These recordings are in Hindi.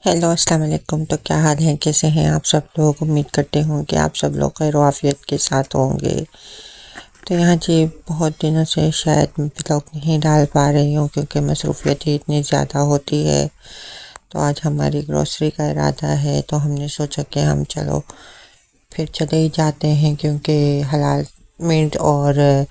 हेलो अस्सलाम वालेकुम। तो क्या हाल है, कैसे हैं आप सब लोग। उम्मीद करते हूँ कि आप सब लोग खैर आफियत के साथ होंगे। तो यहाँ जी बहुत दिनों से शायद व्लॉग नहीं डाल पा रही हूँ क्योंकि मसरूफियत ही इतनी ज़्यादा होती है। तो आज हमारी ग्रोसरी का इरादा है तो हमने सोचा कि हम चलो फिर चले ही जाते हैं क्योंकि हलाल मीट और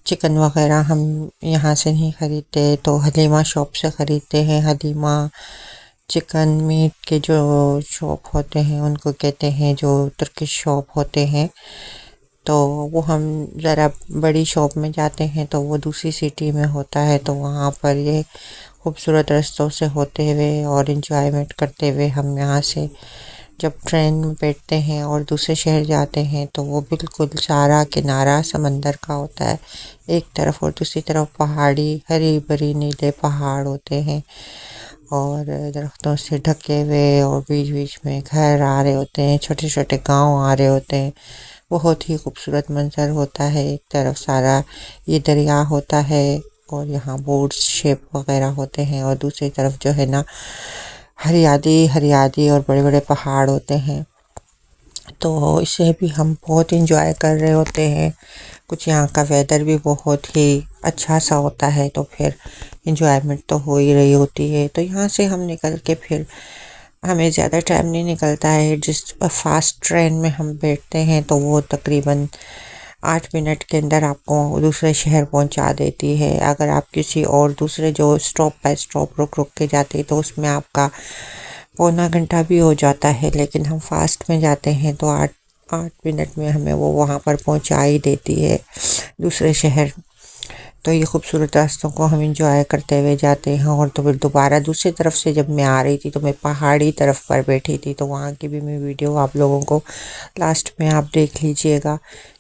चिकन वगैरह हम यहाँ से नहीं ख़रीदते तो हलीमा शॉप से ख़रीदते हैं। हलीमा चिकन मीट के जो शॉप होते हैं उनको कहते हैं, जो तुर्किश शॉप होते हैं। तो वो हम ज़रा बड़ी शॉप में जाते हैं तो वो दूसरी सिटी में होता है, तो वहाँ पर ये खूबसूरत रास्तों से होते हुए और इन्जॉयमेंट करते हुए हम यहाँ से जब ट्रेन में बैठते हैं और दूसरे शहर जाते हैं तो वो बिल्कुल सारा किनारा समंदर का होता है। एक तरफ और दूसरी तरफ पहाड़ी हरी भरी नीले पहाड़ होते हैं और दरख्तों से ढके हुए और बीच बीच में घर आ रहे होते हैं, छोटे छोटे गांव आ रहे होते हैं। बहुत ही खूबसूरत मंजर होता है। एक तरफ सारा ये दरिया होता है और यहाँ बोट्स शेप वगैरह होते हैं और दूसरी तरफ जो है ना हरियाली हरियाली और बड़े बड़े पहाड़ होते हैं। तो इसे भी हम बहुत इंजॉय कर रहे होते हैं। कुछ यहाँ का वेदर भी बहुत ही अच्छा सा होता है तो फिर इंजॉयमेंट तो हो ही रही होती है। तो यहाँ से हम निकल के फिर हमें ज़्यादा टाइम नहीं निकलता है। जिस फास्ट ट्रेन में हम बैठते हैं तो वो तकरीबन 8 मिनट के अंदर आपको दूसरे शहर पहुंचा देती है। अगर आप किसी और दूसरे जो स्टॉप बाय स्टॉप रुक रुक के जाते तो उसमें आपका पौना घंटा भी हो जाता है, लेकिन हम फास्ट में जाते हैं तो 8 8 मिनट में हमें वो वहाँ पर पहुँचा ही देती है दूसरे शहर। तो ये खूबसूरत रास्तों को हम इंजॉय करते हुए जाते हैं। और तो फिर दोबारा दूसरी तरफ से जब मैं आ रही थी तो मैं पहाड़ी तरफ पर बैठी थी, तो वहाँ की भी मैं वीडियो आप लोगों को लास्ट में आप देख लीजिएगा।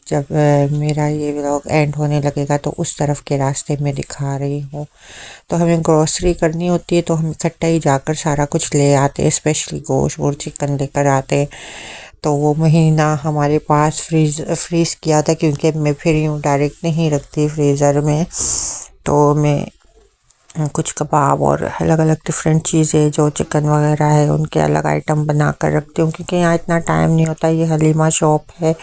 जब मेरा ये व्लॉग एंड होने लगेगा तो उस तरफ के रास्ते में दिखा रही हूँ। तो हमें ग्रोसरी करनी होती है तो हम इकट्ठा ही जाकर सारा कुछ ले आते हैं, स्पेशली गोश्त और चिकन लेकर आते हैं। तो वो महीना हमारे पास फ्रीज़ किया था क्योंकि मैं फिर यूँ डायरेक्ट नहीं रखती फ्रीज़र में। तो मैं कुछ कबाब और अलग अलग डिफरेंट चीज़ें जो चिकन वगैरह है उनके अलग आइटम बना कर रखती हूँ क्योंकि यहाँ इतना टाइम नहीं होता। ये हलीमा शॉप है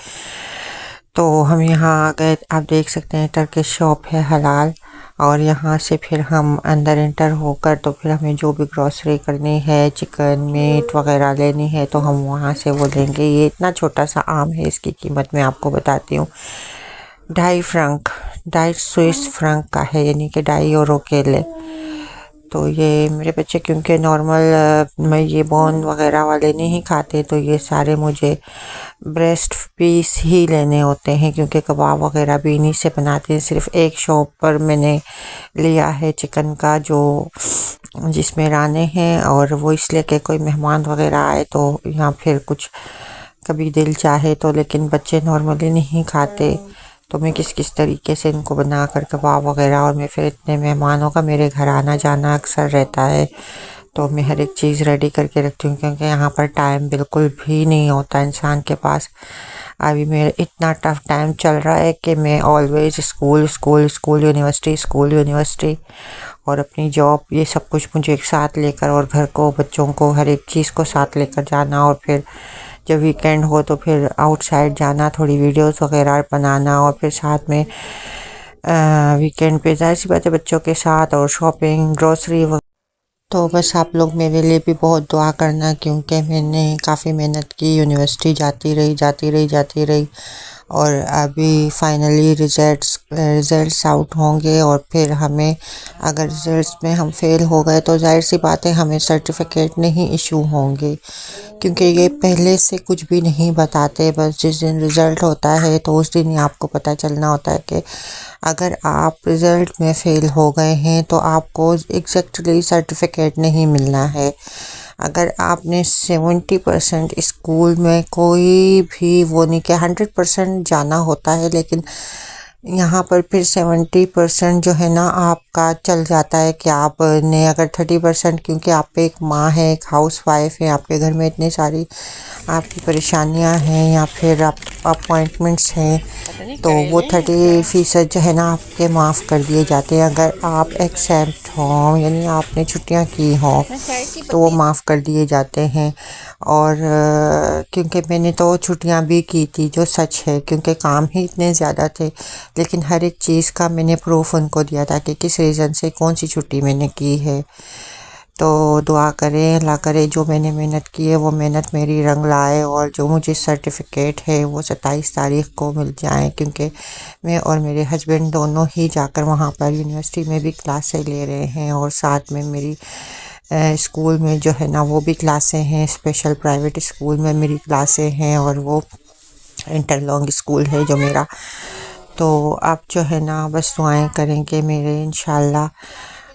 तो हम यहाँ आ गए। आप देख सकते हैं टर्किश शॉप है हलाल। और यहाँ से फिर हम अंदर एंटर होकर तो फिर हमें जो भी ग्रॉसरी करनी है, चिकन मीट वगैरह लेनी है तो हम वहाँ से वो लेंगे। ये इतना छोटा सा आम है, इसकी कीमत मैं आपको बताती हूँ। 2.5 फ्रंक, 2.5 स्विस फ्रंक का है, यानी कि 2.5 यूरो के लिए। तो ये मेरे बच्चे क्योंकि नॉर्मल मैं ये बोन वगैरह वाले नहीं खाते तो ये सारे मुझे ब्रेस्ट पीस ही लेने होते हैं क्योंकि कबाब वगैरह भी इन्हीं से बनाते हैं। सिर्फ एक शॉप पर मैंने लिया है चिकन का जो जिसमें राने हैं, और वो इसलिए कि कोई मेहमान वगैरह आए तो यहाँ फिर कुछ कभी दिल चाहे तो, लेकिन बच्चे नॉर्मली नहीं खाते तो मैं किस किस तरीके से इनको बना कर कबाब वगैरह। और मैं फिर इतने मेहमानों का मेरे घर आना जाना अक्सर रहता है तो मैं हर एक चीज़ रेडी करके रखती हूँ क्योंकि यहाँ पर टाइम बिल्कुल भी नहीं होता इंसान के पास। अभी मेरा इतना टफ टाइम चल रहा है कि मैं always school school school university school university और अपनी जॉब, ये सब कुछ मुझे एक साथ लेकर और घर को बच्चों को हर एक चीज़ को साथ लेकर जाना। और फिर जब वीकेंड हो तो फिर आउटसाइड जाना, थोड़ी वीडियोस वगैरह बनाना और फिर साथ में वीकेंड पे जाहिर सी बात है बच्चों के साथ और शॉपिंग ग्रोसरी। तो बस आप लोग मेरे लिए भी बहुत दुआ करना क्योंकि मैंने काफ़ी मेहनत की, यूनिवर्सिटी जाती रही और अभी फाइनली रिजल्ट्स आउट होंगे और फिर हमें अगर रिजल्ट्स में हम फेल हो गए तो जाहिर सी बात है हमें सर्टिफिकेट नहीं इशू होंगे क्योंकि ये पहले से कुछ भी नहीं बताते। बस जिस दिन रिज़ल्ट होता है तो उस दिन ही आपको पता चलना होता है कि अगर आप रिज़ल्ट में फ़ेल हो गए हैं तो आपको एग्जैक्टली सर्टिफिकेट नहीं मिलना है। अगर आपने 70% स्कूल में कोई भी वो नहीं कि 100% जाना होता है, लेकिन यहाँ पर फिर 70% जो है ना आपका चल जाता है कि आपने अगर 30%, क्योंकि आप पे एक माँ है, एक हाउस वाइफ है, आपके घर में इतनी सारी आपकी परेशानियाँ हैं या फिर आप अपॉइंटमेंट्स हैं, तो वो 30% जो है ना आपके माफ़ कर दिए जाते हैं अगर आप एक्सेप्ट हों, यानी आपने छुट्टियाँ की हों तो वो माफ़ कर दिए जाते हैं। और क्योंकि मैंने तो छुट्टियाँ भी की थी, जो सच है, क्योंकि काम ही इतने ज़्यादा थे, लेकिन हर एक चीज़ का मैंने प्रूफ उनको दिया था कि किस रीज़न से कौन सी छुट्टी मैंने की है। तो दुआ करें, अल्लाह करे जो मैंने मेहनत की है वो मेहनत मेरी रंग लाए और जो मुझे सर्टिफिकेट है वो 27 तारीख़ को मिल जाए, क्योंकि मैं और मेरे हस्बैंड दोनों ही जाकर वहाँ पर यूनिवर्सिटी में भी क्लासें ले रहे हैं और साथ में मेरी स्कूल में जो है ना वो भी क्लासें हैं, स्पेशल प्राइवेट स्कूल में मेरी क्लासें हैं और वो इंटरलॉन्ग स्कूल है जो मेरा। तो आप जो है ना बस दुआएं करेंगे मेरे, इंशाल्लाह।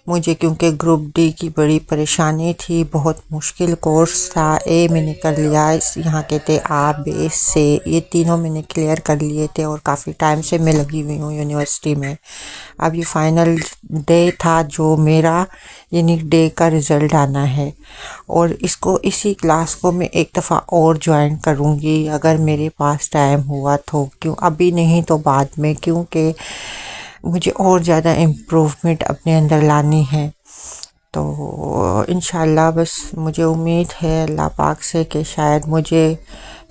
मुझे क्योंकि ग्रुप डी की बड़ी परेशानी थी, बहुत मुश्किल कोर्स था। ए मैंने कर लिया, इस यहाँ के थे आ बे से, ये तीनों मैंने क्लियर कर लिए थे और काफ़ी टाइम से मैं लगी हुई हूँ यूनिवर्सिटी में। अब ये फाइनल डे था जो मेरा, यानी डे का रिज़ल्ट आना है और इसको इसी क्लास को मैं एक दफ़ा और ज्वाइन करूँगी अगर मेरे पास टाइम हुआ तो, क्यों अभी नहीं तो बाद में, क्योंकि मुझे और ज़्यादा इम्प्रूवमेंट अपने अंदर लानी है। तो इंशाल्लाह बस मुझे उम्मीद है अल्लाह पाक से कि शायद मुझे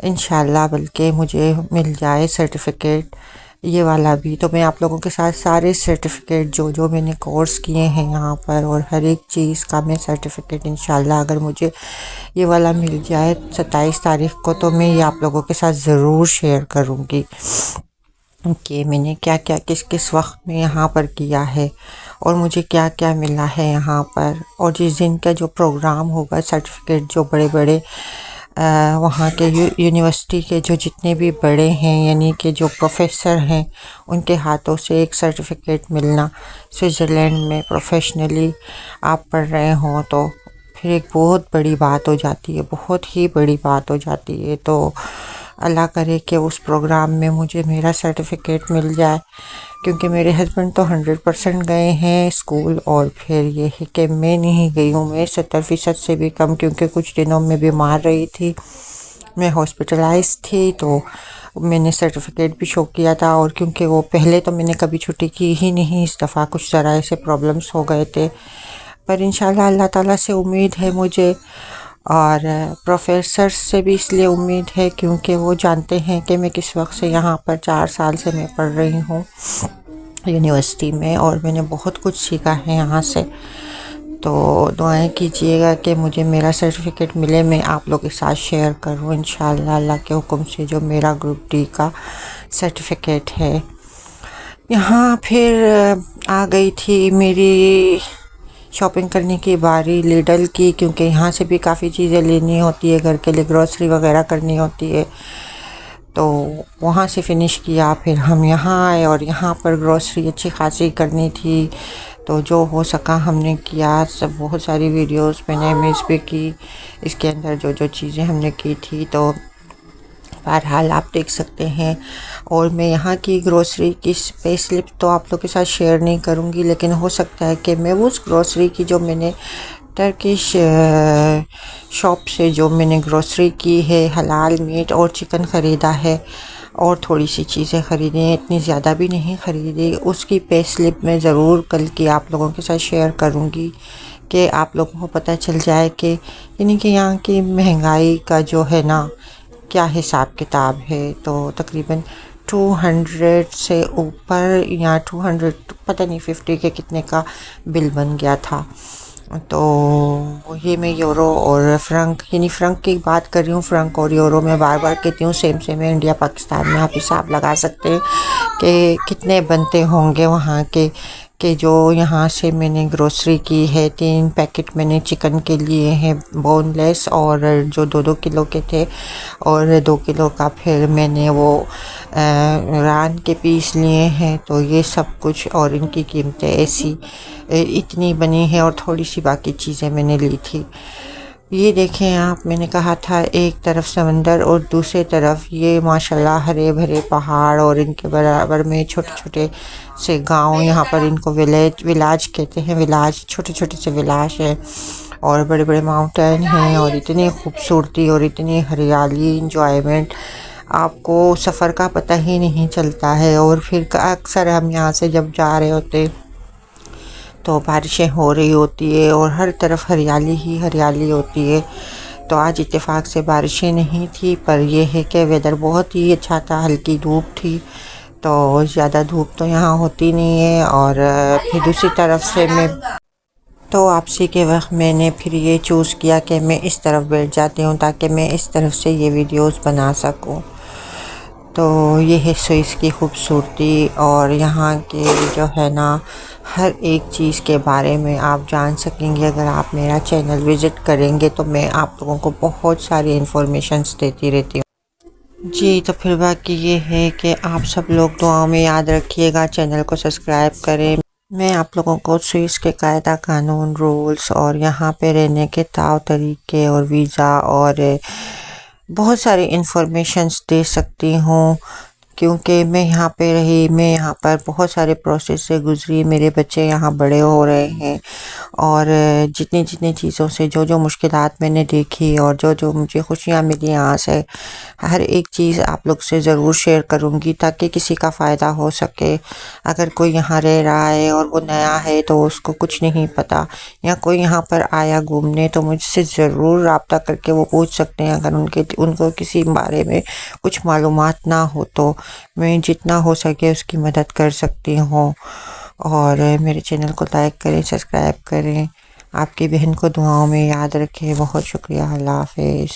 इंशाल्लाह बल्कि मुझे मिल जाए सर्टिफिकेट ये वाला भी। तो मैं आप लोगों के साथ सारे सर्टिफिकेट जो जो मैंने कोर्स किए हैं यहाँ पर और हर एक चीज़ का मैं सर्टिफिकेट इंशाल्लाह अगर मुझे ये वाला मिल जाए 27 तारीख़ को, तो मैं ये आप लोगों के साथ ज़रूर शेयर करूँगी कि मैंने क्या क्या किस किस वक्त में यहाँ पर किया है और मुझे क्या क्या मिला है यहाँ पर। और जिस दिन का जो प्रोग्राम होगा, सर्टिफिकेट जो बड़े बड़े वहाँ के यूनिवर्सिटी के जो जितने भी बड़े हैं, यानी कि जो प्रोफेसर हैं, उनके हाथों से एक सर्टिफिकेट मिलना, स्विट्ज़रलैंड में प्रोफेशनली आप पढ़ रहे हों, तो फिर एक बहुत बड़ी बात हो जाती है, बहुत ही बड़ी बात हो जाती है। तो अल्लाह करे कि उस प्रोग्राम में मुझे मेरा सर्टिफिकेट मिल जाए, क्योंकि मेरे हस्बैंड तो 100% गए हैं स्कूल और फिर ये है कि मैं नहीं गई हूँ। मैं 70% से भी कम, क्योंकि कुछ दिनों में बीमार रही थी, मैं हॉस्पिटलाइज थी, तो मैंने सर्टिफिकेट भी शो किया था। और क्योंकि वो पहले तो मैंने कभी छुट्टी की ही नहीं, इस दफ़ा कुछ ज़रा ऐसे प्रॉब्लम्स हो गए थे, पर इंशाल्लाह अल्लाह ताला से उम्मीद है मुझे, और प्रोफेसर से भी इसलिए उम्मीद है क्योंकि वो जानते हैं कि मैं किस वक्त से यहाँ पर 4 साल से मैं पढ़ रही हूँ यूनिवर्सिटी में और मैंने बहुत कुछ सीखा है यहाँ से। तो दुआएं कीजिएगा कि मुझे मेरा सर्टिफिकेट मिले, मैं आप लोगों के साथ शेयर करूँ इंशाल्लाह अल्लाह के हुक्म से, जो मेरा ग्रुप डी का सर्टिफिकेट है। यहाँ फिर आ गई थी मेरी शॉपिंग करने की बारी लिडल की, क्योंकि यहाँ से भी काफ़ी चीज़ें लेनी होती है, घर के लिए ग्रोसरी वगैरह करनी होती है। तो वहाँ से फ़िनिश किया, फिर हम यहाँ आए और यहाँ पर ग्रोसरी अच्छी खासी करनी थी, तो जो हो सका हमने किया। सब बहुत सारी वीडियोस मैंने मिस भी की, इसके अंदर जो जो चीज़ें हमने की थी, तो बहरहाल आप देख सकते हैं। और मैं यहाँ की ग्रोसरी की पे स्लिप तो आप लोग के साथ शेयर नहीं करूँगी, लेकिन हो सकता है कि मैं उस ग्रोसरी की जो मैंने टर्किश शॉप से जो मैंने ग्रोसरी की है, हलाल मीट और चिकन ख़रीदा है और थोड़ी सी चीज़ें ख़रीदी हैं, इतनी ज़्यादा भी नहीं ख़रीदी, उसकी पे स्लिप मैं ज़रूर कल की आप लोगों के साथ शेयर करूँगी कि आप लोगों को पता चल जाए कि यानी कि यहाँ की महंगाई का जो है ना क्या हिसाब किताब है। तो तकरीबन 200 से ऊपर या 200 पता नहीं 50 के कितने का बिल बन गया था। तो ये मैं यूरो और फ्रंक, यानी फ्रंक की बात कर रही हूँ, फ्रंक और यूरो में बार बार कहती हूँ सेम सेम है। इंडिया पाकिस्तान में आप हिसाब लगा सकते हैं कि कितने बनते होंगे वहाँ के जो यहाँ से मैंने ग्रोसरी की है। 3 पैकेट मैंने चिकन के लिए हैं बोनलेस, और जो 2-2 किलो के थे, और 2 किलो का फिर मैंने वो रान के पीस लिए हैं। तो ये सब कुछ और इनकी कीमतें ऐसी इतनी बनी है, और थोड़ी सी बाकी चीज़ें मैंने ली थी। ये देखें आप, मैंने कहा था एक तरफ समंदर और दूसरी तरफ ये माशाल्लाह हरे भरे पहाड़ और इनके बराबर में छोटे छोटे से गांव। यहाँ पर इनको विलाज कहते हैं। विलाज छोटे छोटे से विलाज है और बड़े बड़े माउंटेन हैं और इतनी खूबसूरती और इतनी हरियाली, इंजॉयमेंट, आपको सफ़र का पता ही नहीं चलता है। और फिर अक्सर हम यहाँ से जब जा रहे होते तो बारिशें हो रही होती है और हर तरफ हरियाली ही हरियाली होती है। तो आज इत्तेफाक से बारिशें नहीं थी, पर यह है कि वेदर बहुत ही अच्छा था, हल्की धूप थी। तो ज़्यादा धूप तो यहाँ होती नहीं है। और फिर दूसरी तरफ से मैं तो वापसी के वक्त मैंने फिर ये चूज़ किया कि मैं इस तरफ बैठ जाती हूँ ताकि मैं इस तरफ से ये वीडियोस बना सकूँ। तो ये है स्विस की खूबसूरती और यहाँ के जो है ना हर एक चीज़ के बारे में आप जान सकेंगे। अगर आप मेरा चैनल विज़िट करेंगे तो मैं आप लोगों को बहुत सारी इन्फॉर्मेशंस देती रहती हूँ जी। तो फिर बाकी ये है कि आप सब लोग दुआओं में याद रखिएगा, चैनल को सब्सक्राइब करें। मैं आप लोगों को स्विस के कायदा कानून, रूल्स और यहाँ पे रहने के तौर तरीके और वीज़ा और बहुत सारी इन्फॉर्मेशंस दे सकती हूँ, क्योंकि मैं यहाँ पे रही, मैं यहाँ पर बहुत सारे प्रोसेस से गुज़री, मेरे बच्चे यहाँ बड़े हो रहे हैं। और जितनी जितनी चीज़ों से जो जो मुश्किलात मैंने देखी और जो जो मुझे खुशियाँ मिली यहाँ से, हर एक चीज़ आप लोग से ज़रूर शेयर करूँगी ताकि किसी का फ़ायदा हो सके। अगर कोई यहाँ रह रहा है और वो नया है तो उसको कुछ नहीं पता, या कोई यहाँ पर आया घूमने, तो मुझसे ज़रूर रब्ता करके वो पूछ सकते हैं अगर उनको किसी बारे में कुछ मालूमात ना हो। तो मैं जितना हो सके उसकी मदद कर सकती हूँ। और मेरे चैनल को लाइक करें, सब्सक्राइब करें। आपकी बहन को दुआओं में याद रखें। बहुत शुक्रिया। अल्लाह हाफ़िज़।